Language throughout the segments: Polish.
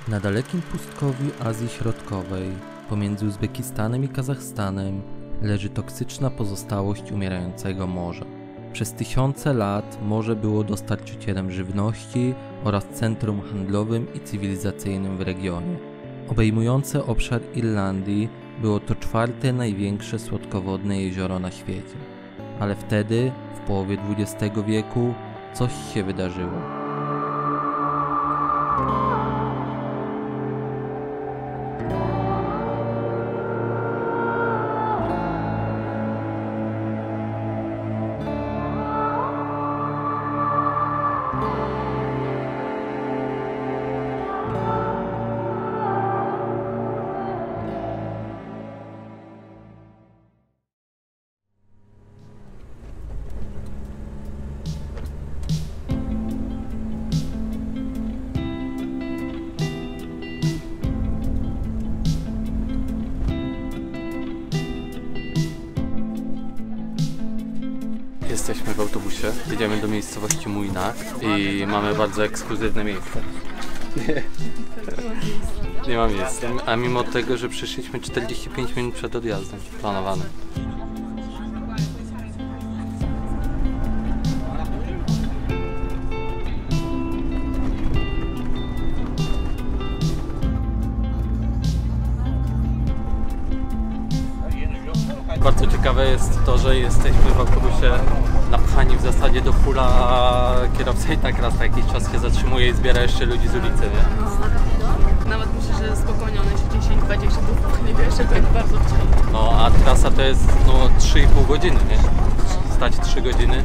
Na dalekim pustkowiu Azji Środkowej, pomiędzy Uzbekistanem i Kazachstanem, leży toksyczna pozostałość umierającego morza. Przez tysiące lat morze było dostarczycielem żywności oraz centrum handlowym i cywilizacyjnym w regionie. Obejmujące obszar Irlandii było to czwarte największe słodkowodne jezioro na świecie. Ale wtedy, w połowie XX wieku, coś się wydarzyło. Jesteśmy w autobusie, jedziemy do miejscowości Mujnak i mamy bardzo ekskluzywne miejsce. Nie ma miejsca, a mimo tego, że przyszliśmy 45 minut przed odjazdem planowanym. Bardzo ciekawe jest to, że jesteśmy w autobusie napchani w zasadzie do fulla, a kierowca i tak raz na jakiś czas się zatrzymuje i zbiera jeszcze ludzi z ulicy, nie? Nawet myślę, że spokojnie one się 10-20 dni nie bierze, tak bardzo wciąż. No a trasa to jest 3,5 godziny, nie? Stać 3 godziny.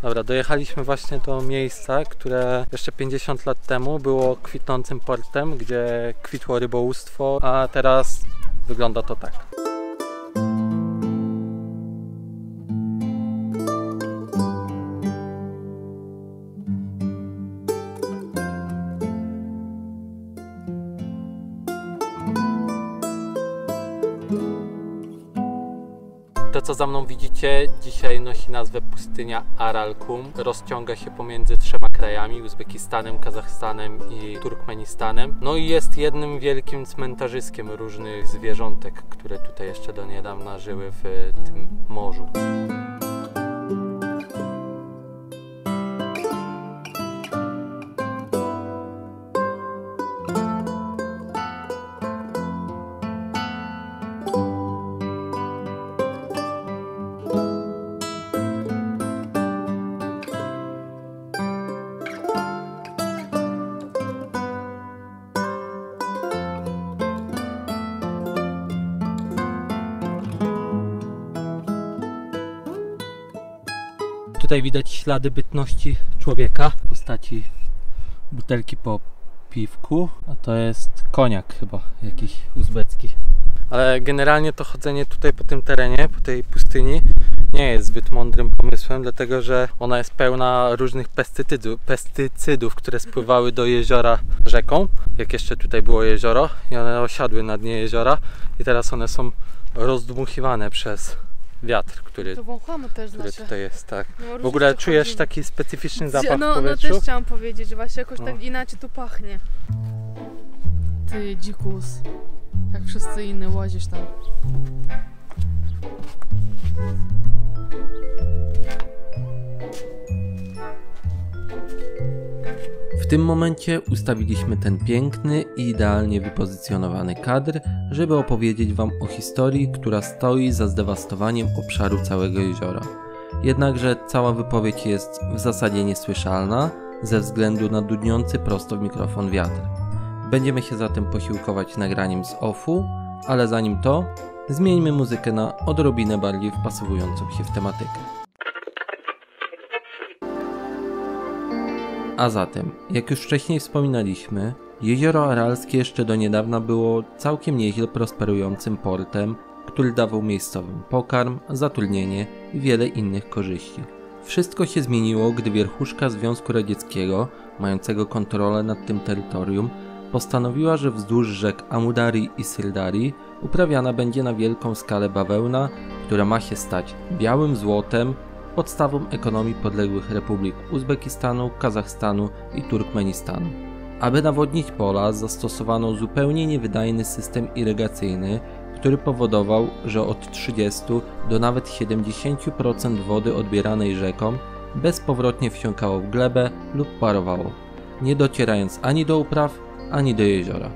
Dobra, dojechaliśmy właśnie do miejsca, które jeszcze 50 lat temu było kwitnącym portem, gdzie kwitło rybołówstwo, a teraz wygląda to tak. To, co za mną widzicie, dzisiaj nosi nazwę pustynia Aralkum. Rozciąga się pomiędzy 3 krajami, Uzbekistanem, Kazachstanem i Turkmenistanem. No i jest jednym wielkim cmentarzyskiem różnych zwierzątek, które tutaj jeszcze do niedawna żyły w tym morzu. Tutaj widać ślady bytności człowieka w postaci butelki po piwku, a to jest koniak chyba jakiś uzbecki. Ale generalnie to chodzenie tutaj po tym terenie, po tej pustyni nie jest zbyt mądrym pomysłem, dlatego że ona jest pełna różnych pestycydów, które spływały do jeziora rzeką, jak jeszcze tutaj było jezioro, i one osiadły na dnie jeziora i teraz one są rozdmuchiwane przez wiatr, który tutaj jest, tak. No, w ogóle czujesz taki specyficzny zapach w powietrzu? No też chciałam powiedzieć, że właśnie jakoś tak inaczej tu pachnie. Ty dzikus, jak wszyscy inni łazisz tam. W tym momencie ustawiliśmy ten piękny i idealnie wypozycjonowany kadr, żeby opowiedzieć Wam o historii, która stoi za zdewastowaniem obszaru całego jeziora. Jednakże cała wypowiedź jest w zasadzie niesłyszalna, ze względu na dudniący prosto w mikrofon wiatr. Będziemy się zatem posiłkować nagraniem z OFF-u, ale zanim to, zmieńmy muzykę na odrobinę bardziej wpasowującą się w tematykę. A zatem, jak już wcześniej wspominaliśmy, Jezioro Aralskie jeszcze do niedawna było całkiem nieźle prosperującym portem, który dawał miejscowym pokarm, zatrudnienie i wiele innych korzyści. Wszystko się zmieniło, gdy wierchuszka Związku Radzieckiego, mającego kontrolę nad tym terytorium, postanowiła, że wzdłuż rzek Amudarii i Syrdarii uprawiana będzie na wielką skalę bawełna, która ma się stać białym złotem, podstawą ekonomii podległych republik Uzbekistanu, Kazachstanu i Turkmenistanu. Aby nawodnić pola, zastosowano zupełnie niewydajny system irygacyjny, który powodował, że od 30 do nawet 70% wody odbieranej rzeką bezpowrotnie wsiąkało w glebę lub parowało, nie docierając ani do upraw, ani do jeziora.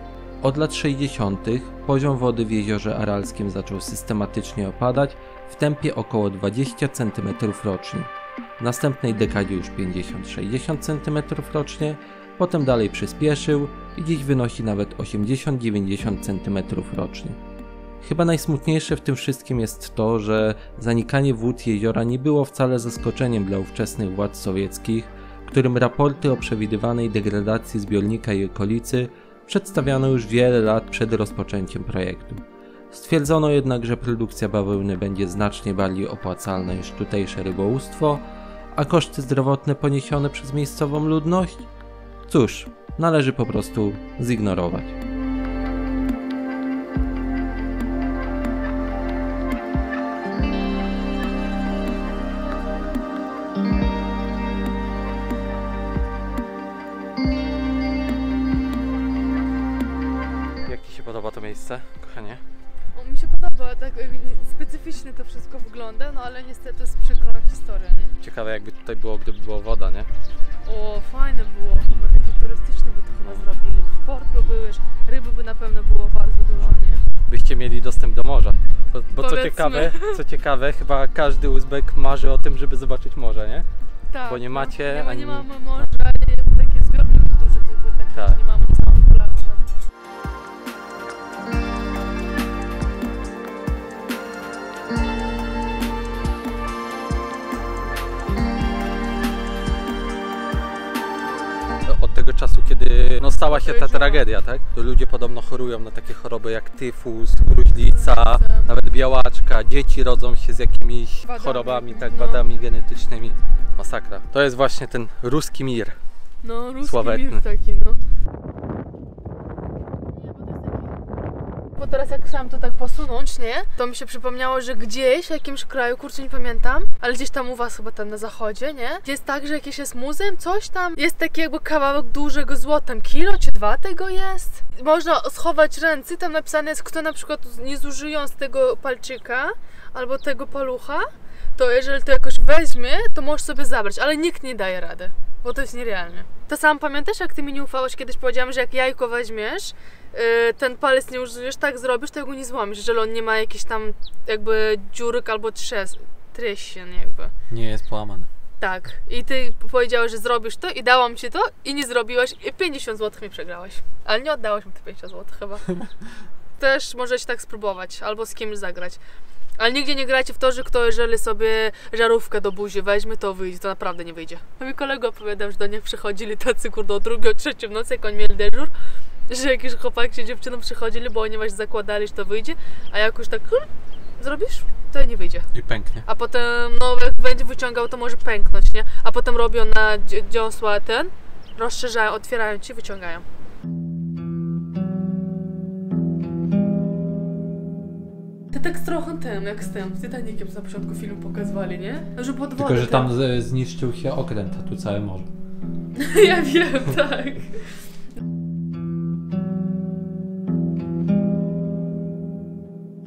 Od lat 60. poziom wody w Jeziorze Aralskim zaczął systematycznie opadać w tempie około 20 cm rocznie. W następnej dekadzie już 50-60 cm rocznie, potem dalej przyspieszył i dziś wynosi nawet 80-90 cm rocznie. Chyba najsmutniejsze w tym wszystkim jest to, że zanikanie wód jeziora nie było wcale zaskoczeniem dla ówczesnych władz sowieckich, którym raporty o przewidywanej degradacji zbiornika i okolicy przedstawiano już wiele lat przed rozpoczęciem projektu. Stwierdzono jednak, że produkcja bawełny będzie znacznie bardziej opłacalna niż tutejsze rybołówstwo, a koszty zdrowotne poniesione przez miejscową ludność? Cóż, należy po prostu zignorować. Jak Ci się podoba to miejsce, kochanie? Mi się podoba, tak specyficznie to wszystko wygląda, no ale niestety z przykrą historią, nie? Ciekawe jakby tutaj było, gdyby była woda, nie? O, fajne było, chyba takie turystyczne by to chyba zrobili. W port by były, ryby by na pewno było bardzo dużo, nie? Byście mieli dostęp do morza. Bo Powiedzmy. co ciekawe, chyba każdy Uzbek marzy o tym, żeby zobaczyć morze, nie? Tak. Bo nie macie nie, ani... nie mamy morza, ani takich zbiorników dużych, jakby tak. Nie mamy, nie są popularne. Od tego czasu, kiedy stała się ta tragedia, tak? To ludzie podobno chorują na takie choroby jak tyfus, gruźlica, nawet białaczka, dzieci rodzą się z jakimiś chorobami, tak, wadami genetycznymi. Masakra. To jest właśnie ten ruski mir. No, ruski sławetny mir taki, no. Bo teraz jak chciałam to tak posunąć, nie? To mi się przypomniało, że gdzieś w jakimś kraju, kurczę nie pamiętam, ale gdzieś tam u was chyba tam na zachodzie, nie? Jest tak, że jakieś jest muzeum, coś tam, jest taki jakby kawałek dużego złotem, kilo czy 2 tego jest. Można schować ręce, tam napisane jest, kto na przykład nie zużyjąc tego palczyka albo tego palucha, to jeżeli to jakoś weźmie, to możesz sobie zabrać, ale nikt nie daje rady, bo to jest nierealne. To sam pamiętasz, jak ty mi nie ufałeś, kiedyś powiedziałam, że jak jajko weźmiesz, ten palec nie użyjesz, tak zrobisz, to go nie złamiesz, jeżeli on nie ma jakichś tam jakby dziurek albo trещин jakby. Nie jest połamane. Tak. I ty powiedziałeś, że zrobisz to i dałam ci to i nie zrobiłaś i 50 zł mi przegrałaś. Ale nie oddałaś mi te 50 zł chyba. Też możecie tak spróbować, albo z kimś zagrać. Ale nigdzie nie grajcie w to, że kto jeżeli sobie żarówkę do buzi weźmie, to wyjdzie, to naprawdę nie wyjdzie. Mój kolega opowiadał, że do nich przychodzili tacy kurde o 2, o 3 w nocy, jak oni mieli dyżur, że jakiś chłopak się dziewczyną przychodzili, bo oni właśnie zakładali, że to wyjdzie, a jak już tak zrobisz, to nie wyjdzie. I pęknie. A potem, no jak będzie wyciągał, to może pęknąć, nie? A potem robią na dziąsła rozszerzają, otwierają ci, wyciągają. To tak trochę jak z tym Titanikiem na początku filmu pokazywali, nie? Że pod wodę. Tylko, że tam zniszczył się okręt, a tu całe morze. Ja wiem, tak.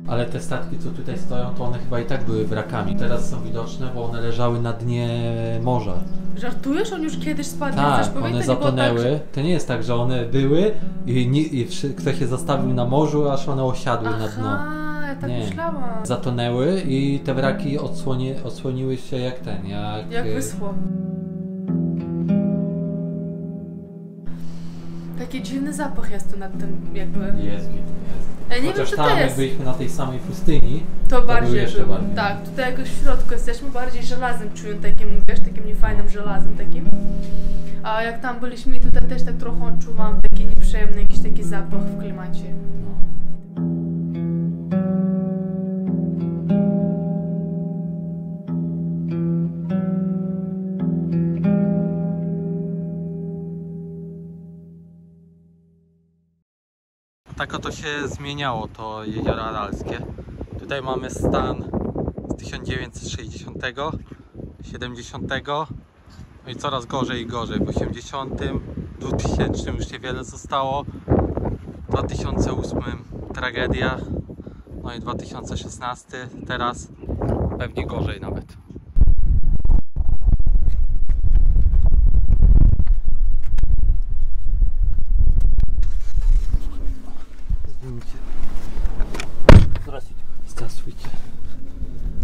Ale te statki, co tutaj stoją, to one chyba i tak były wrakami. Teraz są widoczne, bo one leżały na dnie morza. Żartujesz? On już kiedyś spadł? Tak, one zatonęły. Tak, że... To nie jest tak, że one były i ktoś je zostawił na morzu, aż one osiadły na dno. Ja tak nie. myślałam. Zatonęły i te wraki odsłoniły się jak Jak wyschło. Taki dziwny zapach jest tu nad tym jakby... Jest. Ja nie Chociaż wiem, co tam to jak jest. byliśmy na tej samej pustyni, To bardziej jeszcze było. bardziej. Tak, tutaj jakoś w środku jesteśmy bardziej żelazem czuję takim, wiesz, takim niefajnym żelazem takim. A jak tam byliśmy, tutaj też tak trochę odczuwam taki nieprzyjemny jakiś taki zapach w klimacie. Tak oto się zmieniało to jezioro Aralskie. Tutaj mamy stan z 1960, 70, no i coraz gorzej i gorzej. W 80, 2000 już niewiele zostało, w 2008 tragedia, no i 2016 teraz pewnie gorzej nawet. Здравствуйте.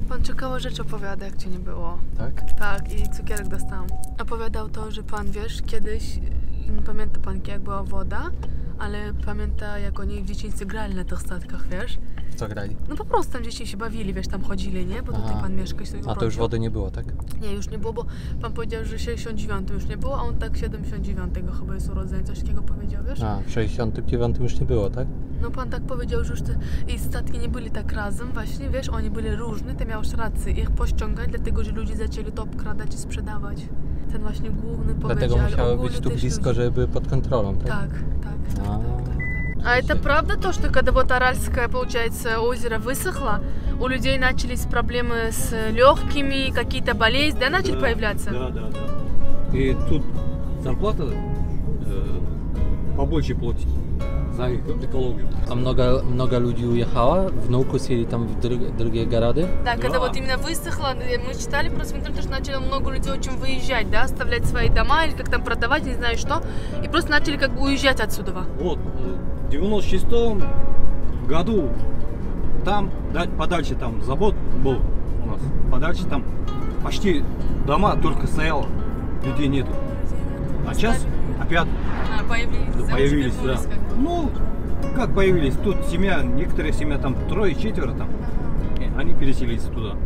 Pan ciekawe rzeczy opowiada, jak cię nie było. Tak? Tak, i cukierek dostałam. Opowiadał to, że pan, wiesz, kiedyś, nie pamięta pan, jak była woda, ale pamięta, jak oni w dzieciństwie grali na tych statkach, wiesz? Co grali? No po prostu tam dzieci się bawili, wiesz, tam chodzili, nie? Bo tutaj pan mieszka, się A to już wody nie było, tak? Nie, już nie było, bo pan powiedział, że 69 już nie było, a on tak 79 chyba jest urodzony, coś takiego powiedział, wiesz? A, w 69 już nie było, tak? No pan tak powiedział, że już te i statki nie byli tak razem właśnie, wiesz, oni byli różni, ty miałeś rację, ich pościągać, dlatego że ludzie zaczęli to obkradać i sprzedawać. Ten właśnie główny powiedział, Dlatego musiały być tu też blisko, ludzie... żeby były pod kontrolą, так? Так. А это правда то, что когда вот Аральское, получается, озеро высохло, у людей начались проблемы с легкими, какие-то болезни, да, начали появляться? Да. И тут зарплата побольше платить за экологию. A много ludzi ujechało? Внуков или там в другие города? Да, когда вот именно высохло, мы читали просто в интернете, что начали много людей очень выезжать, да, оставлять свои дома или как там продавать, не знаю что, и просто начали как бы уезжать отсюда. Вот, в 96-м году там, подальше там завод был у нас, подальше там почти дома только стояло, людей нету. А сейчас опять появились, да. Ну, как появились, тут семья, некоторые семья там 3-4 там, они переселились туда.